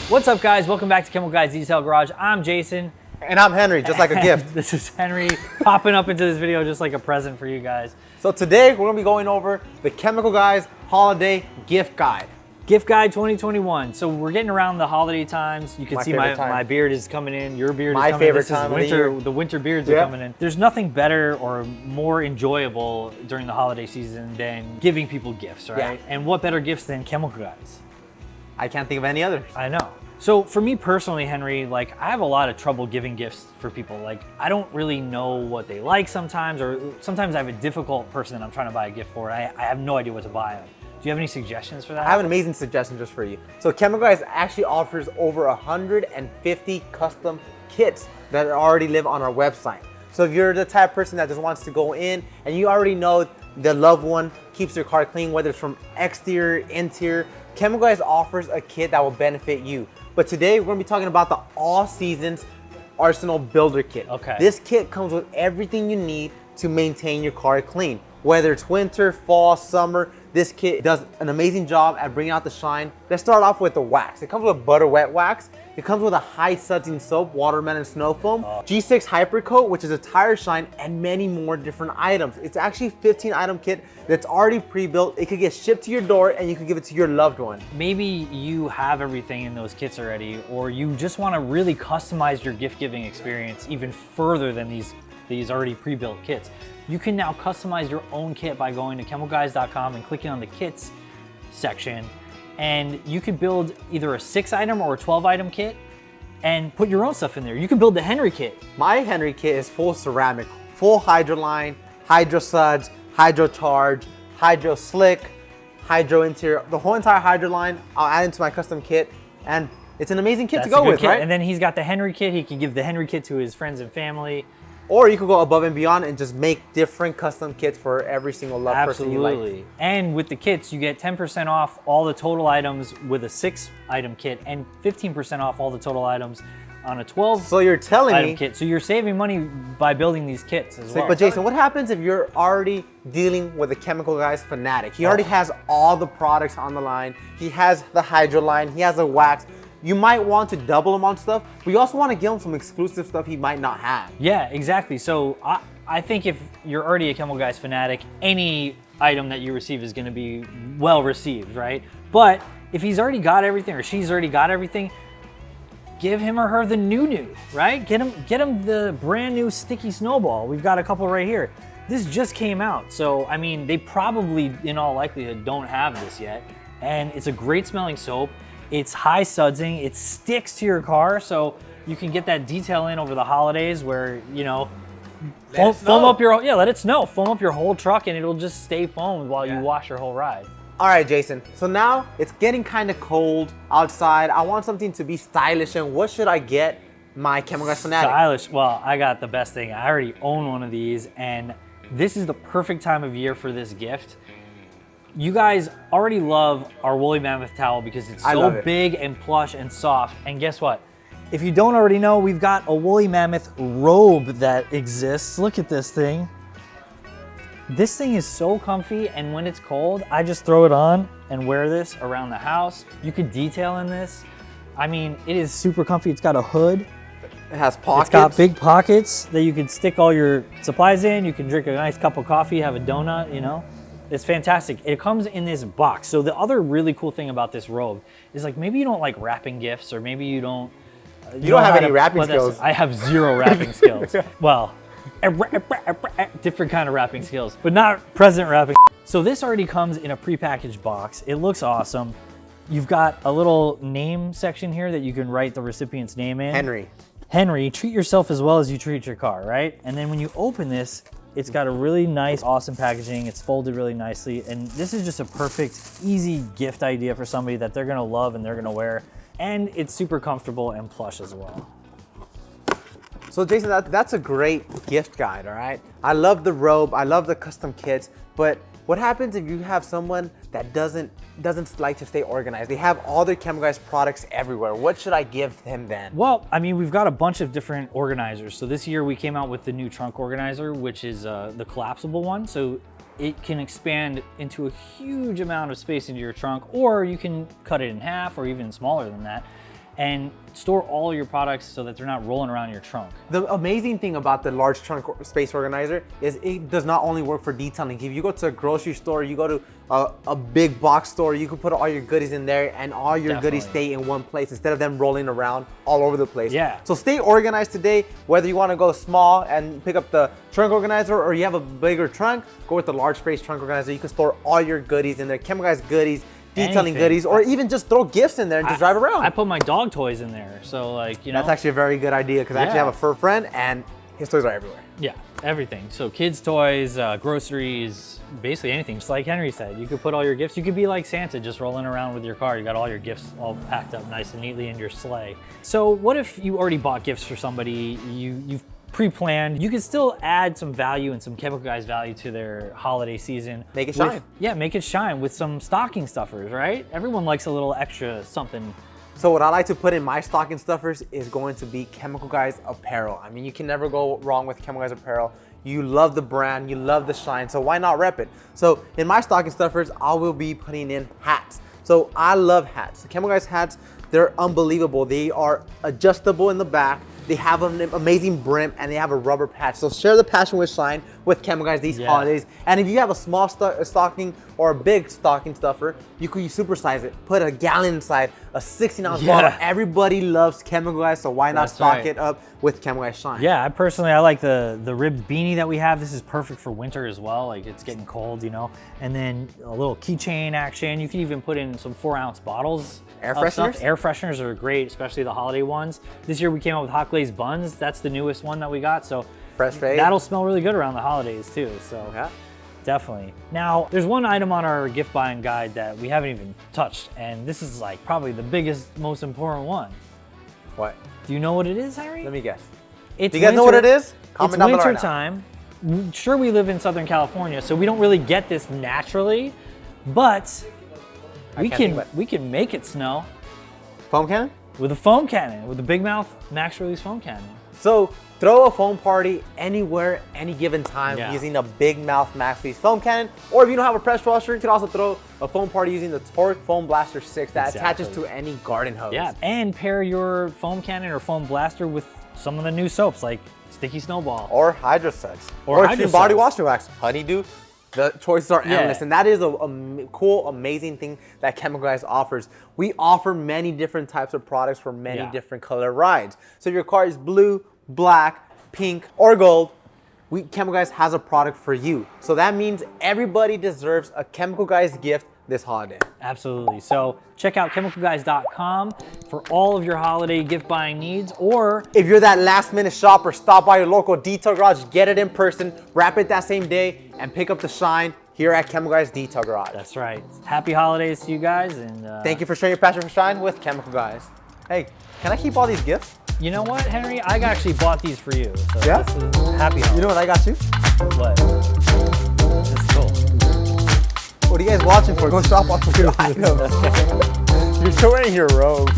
What's up, guys? Welcome back to Chemical Guys Detail Garage. I'm Jason. And I'm Henry, just like a gift. This is Henry popping up into this video just like a present for you guys. So today we're gonna be going over the Chemical Guys Holiday Gift Guide. Gift Guide 2021. So we're getting around the holiday times. You can see my beard is coming in. Your beard is coming in. My favorite time of the year. The winter beards are coming in. There's nothing better or more enjoyable during the holiday season than giving people gifts, right? And what better gifts than Chemical Guys? I can't think of any others. I know. So for me personally, Henry, like I have a lot of trouble giving gifts for people. Like I don't really know what they like sometimes, or sometimes I have a difficult person that I'm trying to buy a gift for. I have no idea what to buy them. Do you have any suggestions for that? I have an amazing suggestion just for you. So Chemical Guys actually offers over 150 custom kits that already live on our website. So if you're the type of person that just wants to go in and you already know the loved one keeps their car clean, whether it's from exterior, interior, Chemical Guys offers a kit that will benefit you. But today we're gonna be talking about the All Seasons Arsenal Builder Kit. Okay. This kit comes with everything you need to maintain your car clean. Whether it's winter, fall, summer, this kit does an amazing job at bringing out the shine. Let's start off with the wax. It comes with butter wet wax. It comes with a high sudsing soap, watermelon snow foam, G6 Hyper Coat, which is a tire shine, and many more different items. It's actually a 15 item kit that's already pre-built. It could get shipped to your door and you can give it to your loved one. Maybe you have everything in those kits already, or you just want to really customize your gift giving experience even further than these already pre-built kits. You can now customize your own kit by going to chemicalguys.com and clicking on the kits section, and you can build either a 6 item or a 12 item kit and put your own stuff in there. You can build the Henry kit. My Henry kit is full ceramic, full hydro line, hydro suds, hydro charge, hydro slick, hydro interior, the whole entire hydro line. I'll add into my custom kit, and it's an amazing kit to go with, right? And then he's got the Henry kit. He can give the Henry kit to his friends and family. Or you could go above and beyond and just make different custom kits for every single loved person you like. Absolutely. And with the kits, you get 10% off all the total items with a 6 item kit and 15% off all the total items on a 12 so you're telling item me, kit. So you're saving money by building these kits as well. But Jason, what happens if you're already dealing with a Chemical Guys fanatic? He already has all the products on the line. He has the hydro line, he has a wax. You might want to double him on stuff, but you also want to give him some exclusive stuff he might not have. Yeah, exactly. So I think if you're already a Chemical Guys fanatic, any item that you receive is going to be well received, right? But if he's already got everything or she's already got everything, give him or her the new, right? Get him the brand new sticky Snowball. We've got a couple right here. This just came out, so I mean, they probably, in all likelihood, don't have this yet. And it's a great smelling soap. It's high sudsing, it sticks to your car, so you can get that detail in over the holidays where, you know, foam up your, let it snow. Foam up your whole truck and it'll just stay foamed while you wash your whole ride. All right, Jason, so now it's getting kind of cold outside. I want something to be stylish, and what should I get my Chemical Guys fanatic? Stylish, well, I got the best thing. I already own one of these, and this is the perfect time of year for this gift. You guys already love our woolly mammoth towel because it's so big and plush and soft. And guess what? If you don't already know, we've got a woolly mammoth robe that exists. Look at this thing. This thing is so comfy, and when it's cold, I just throw it on and wear this around the house. You could detail in this. I mean, it is super comfy. It's got a hood. It has pockets. It's got big pockets that you can stick all your supplies in. You can drink a nice cup of coffee, have a donut, you know. It's fantastic. It comes in this box. So the other really cool thing about this robe is, like, maybe you don't like wrapping gifts, or maybe you don't. You don't have any wrapping skills. I have zero wrapping skills. Well, different kind of wrapping skills, but not present wrapping. So this already comes in a prepackaged box. It looks awesome. You've got a little name section here that you can write the recipient's name in. Henry, treat yourself as well as you treat your car, right? And then when you open this, it's got a really nice, awesome packaging. It's folded really nicely. And this is just a perfect, easy gift idea for somebody that they're gonna love and they're gonna wear. And it's super comfortable and plush as well. So Jason, that's a great gift guide, all right? I love the robe, I love the custom kits, but what happens if you have someone that doesn't like to stay organized? They have all their Chemical Guys products everywhere. What should I give them then? Well, I mean, we've got a bunch of different organizers. So this year we came out with the new trunk organizer, which is the collapsible one. So it can expand into a huge amount of space into your trunk, or you can cut it in half or even smaller than that. and store all your products so that they're not rolling around your trunk. The amazing thing about the large trunk space organizer is it does not only work for detailing. If you go to a grocery store, you go to a big box store, you can put all your goodies in there and all your goodies stay in one place instead of them rolling around all over the place. Yeah. So stay organized today, whether you want to go small and pick up the trunk organizer or you have a bigger trunk, go with the large space trunk organizer. You can store all your goodies in there, chemicalguys goodies, detailing goodies, or even just throw gifts in there and just drive around. I put my dog toys in there, so like, you know. That's actually a very good idea because I actually have a fur friend and his toys are everywhere. Yeah, everything. So kids' toys, groceries, basically anything. Just like Henry said, you could put all your gifts. You could be like Santa, just rolling around with your car. You got all your gifts all packed up nice and neatly in your sleigh. So what if you already bought gifts for somebody, you've pre-planned? You can still add some value and some Chemical Guys value to their holiday season. Make it shine. Yeah, make it shine with some stocking stuffers, right? Everyone likes a little extra something. So what I like to put in my stocking stuffers is going to be Chemical Guys apparel. I mean, you can never go wrong with Chemical Guys apparel. You love the brand, you love the shine, so why not rep it? So in my stocking stuffers, I will be putting in hats. So I love hats. The Chemical Guys hats, they're unbelievable. They are adjustable in the back. They have an amazing brim and they have a rubber patch. So share the passion with shine with Chemical Guys these holidays. And if you have a small stocking or a big stocking stuffer, you could supersize it. Put a gallon inside, a 16-ounce bottle. Everybody loves Chemical Guys, so why not stock it up with Chemical Guys shine? Yeah, I like the ribbed beanie that we have. This is perfect for winter as well. Like it's getting cold, you know. And then a little keychain action. You can even put in some 4-ounce bottles. Air fresheners? Air fresheners are great, especially the holiday ones. This year we came out with hot glazed buns. That's the newest one that we got. So fresh fade. That'll smell really good around the holidays too. So yeah, definitely. Now, there's one item on our gift buying guide that we haven't even touched, and this is like probably the biggest, most important one. What? Do you know what it is, Harry? Let me guess. It's Do you guys know what it is? Comment down it's below winter time. Sure, we live in Southern California, so we don't really get this naturally, but we can make it snow. Foam cannon? With a foam cannon, with a big mouth max release foam cannon. So throw a foam party anywhere, any given time using a big mouth max release foam cannon. Or if you don't have a pressure washer, you can also throw a foam party using the TORQ Foam Blaster 6 that attaches to any garden hose. Yeah, and pair your foam cannon or foam blaster with some of the new soaps like Sticky Snowball. Or Hydro Suds. Or Extreme Body Wash and Wax. Honeydew. The choices are endless, and that is a cool, amazing thing that Chemical Guys offers. We offer many different types of products for many different color rides. So if your car is blue, black, pink, or gold, Chemical Guys has a product for you. So that means everybody deserves a Chemical Guys gift this holiday. Absolutely. So check out chemicalguys.com for all of your holiday gift buying needs, or if you're that last minute shopper, stop by your local detail garage, get it in person, wrap it that same day, and pick up the shine here at Chemical Guys Detail Garage. That's right. Happy holidays to you guys, and thank you for sharing your passion for shine with Chemical Guys. Hey, can I keep all these gifts? You know what, Henry? I actually bought these for you. So yeah? This is happy holidays. You know what I got you? What? This is cool. What are you guys watching for? Go shop on your items. You're still wearing your robe.